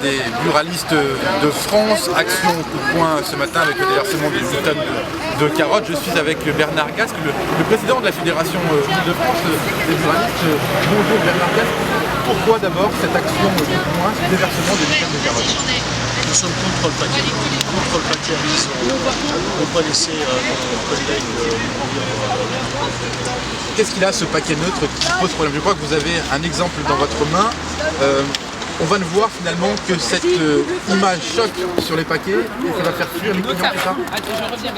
des buralistes de France, action coup de poing ce matin avec le déversement des 8 tonnes de carottes. Je suis avec Bernard Gasque, le président de la Fédération de France des buralistes. Bonjour Bernard Gasque. Pourquoi d'abord cette action coup de poing, ce déversement des 8 tonnes de carottes? Nous sommes contre le paquetisme. On ne peut pas laisser notre collègue mourir. Qu'est-ce qu'il a ce paquet neutre qui pose problème? Je crois que vous avez un exemple dans votre main. On va le voir finalement que cette image choque sur les paquets et ça va faire fuir les clients, c'est ça? Tout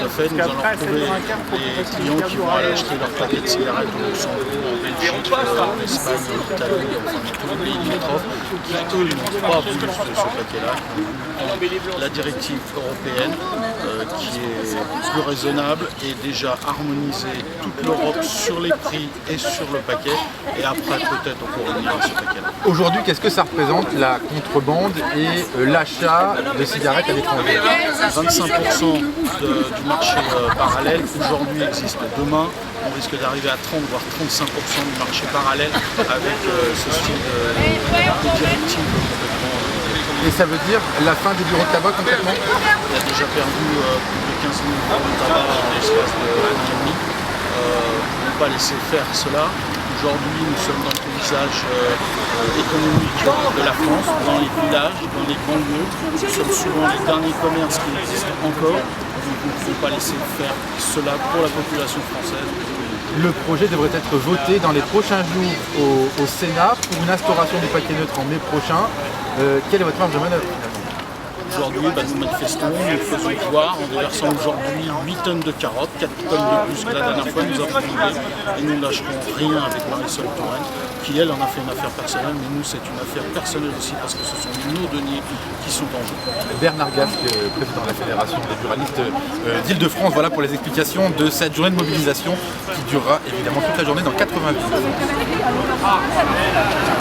à fait, nous allons retrouver les clients qui vont aller acheter leur paquet de cigarettes au Luxembourg, en Belgique, en Espagne, en Italie, enfin dans tous les pays limitrophes, qui eux n'ont pas voulu ce paquet-là, la directive européenne qui est plus raisonnable et déjà harmonisé toute l'Europe sur les prix et sur le paquet, et après peut-être on pourra revenir à ce paquet-là. Aujourd'hui, qu'est-ce que ça représente la contrebande et l'achat de cigarettes à l'étranger? 25% du marché parallèle aujourd'hui existe. Demain, on risque d'arriver à 30 voire 35% du marché parallèle avec ce style de directive complètement. Et ça veut dire la fin des bureaux de tabac complètement? On a déjà perdu plus de 15 000 bureaux de tabac en l'espace de l'an et demi. On ne peut pas laisser faire cela. Aujourd'hui, nous sommes dans le paysage économique de la France, dans les villages, dans les banlieues. Nous sommes souvent les derniers commerces qui existent encore. Donc nous ne pouvons pas laisser faire cela pour la population française. Le projet devrait être voté dans les prochains jours au Sénat pour une instauration du paquet neutre en mai prochain. Quelle est votre marge de manœuvre finalement? Aujourd'hui, nous manifestons, nous faisons voir en déversant aujourd'hui 8 tonnes de carottes, 4 tonnes de plus que la dernière fois, nous avons demandé et nous ne lâcherons rien avec Marisol Touraine, qui elle en a fait une affaire personnelle, mais nous c'est une affaire personnelle aussi parce que ce sont nos deniers qui sont en jeu. Bernard Gasque, président de la Fédération des buralistes d'Île-de-France, voilà pour les explications de cette journée de mobilisation qui durera évidemment toute la journée dans 80 villes.